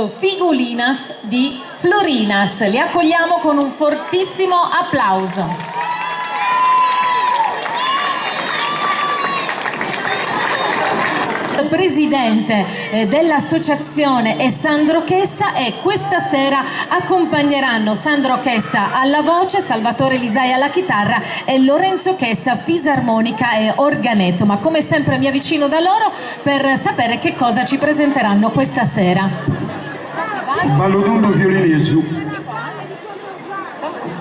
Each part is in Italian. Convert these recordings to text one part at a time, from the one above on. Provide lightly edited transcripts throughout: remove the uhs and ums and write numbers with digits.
folk Figulinas di Florinas. Li accogliamo con un fortissimo applauso. Presidente dell'associazione è Sandro Chessa, e questa sera accompagneranno Sandro Chessa alla voce, Salvatore Lisai alla chitarra e Lorenzo Chessa fisarmonica e organetto. Ma come sempre mi avvicino da loro per sapere che cosa ci presenteranno questa sera. Ballodundo violineso.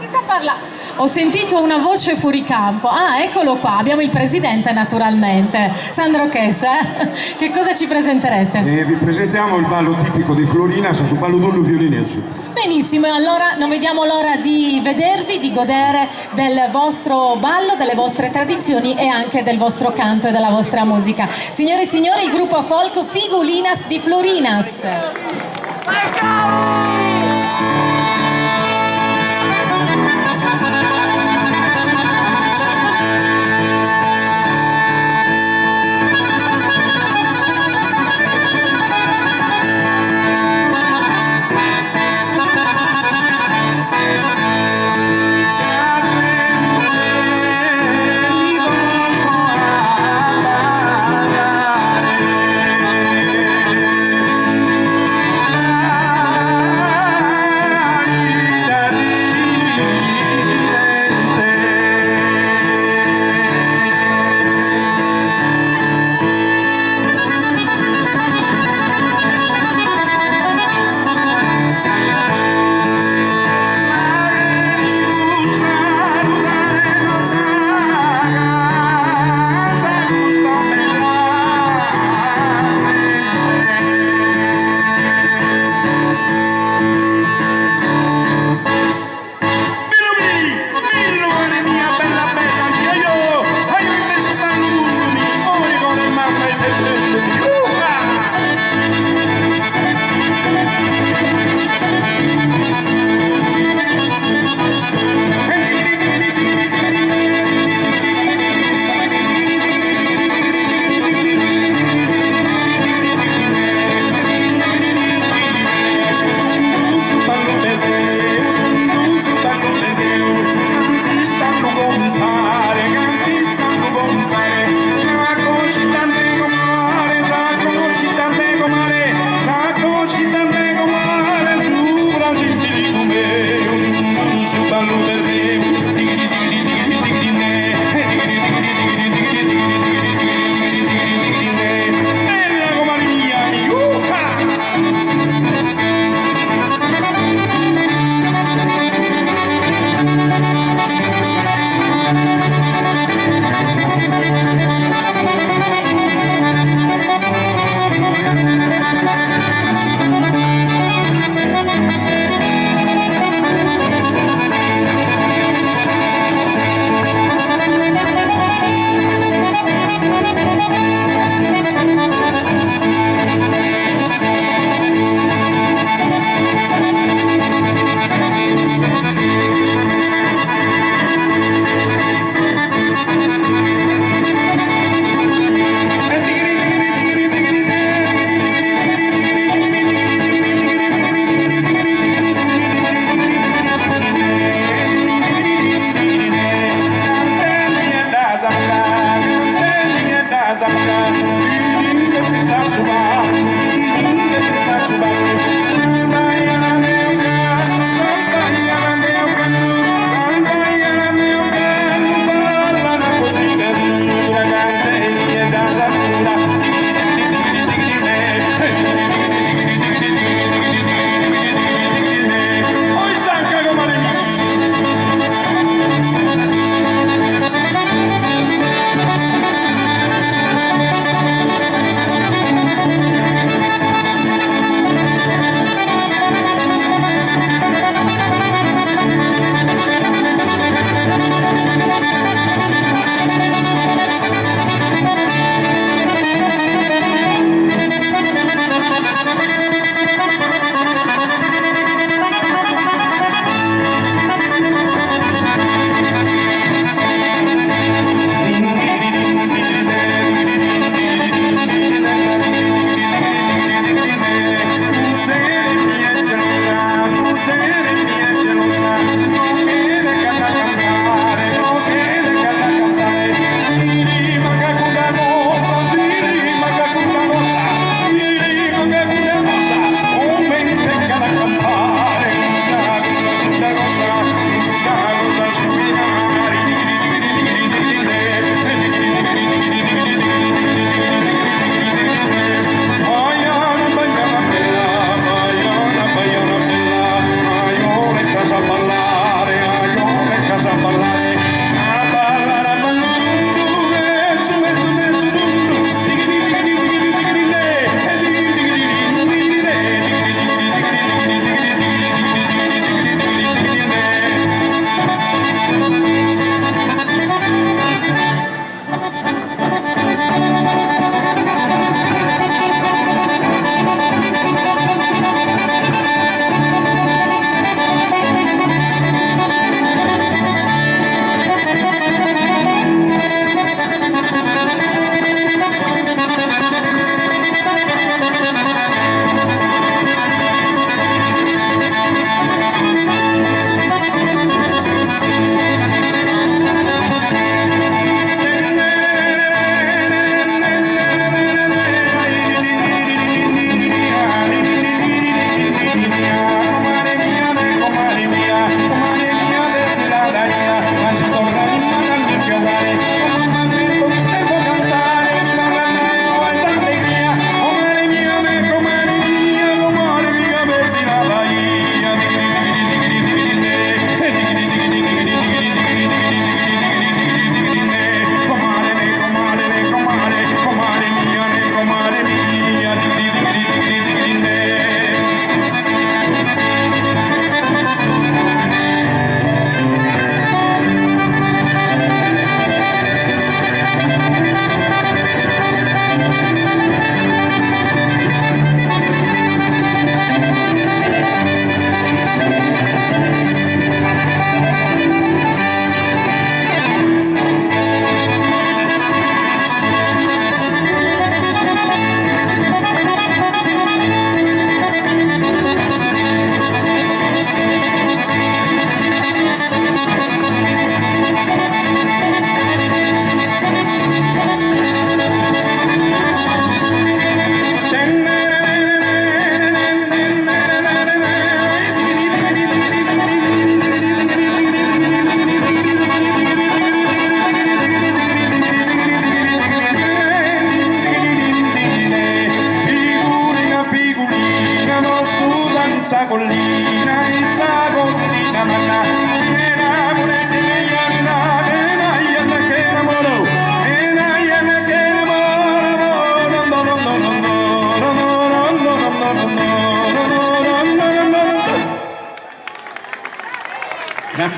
Chi sta parlando? Ho sentito una voce fuori campo. Ah, eccolo qua, abbiamo il presidente naturalmente. Sandro Chessa, che cosa ci presenterete? Vi presentiamo il ballo tipico di Florinas su Ballodundo violineso. Benissimo, e allora non vediamo l'ora di vedervi, di godere del vostro ballo, delle vostre tradizioni e anche del vostro canto e della vostra musica. Signore e signori, il gruppo folk Figulinas di Florinas.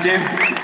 Grazie.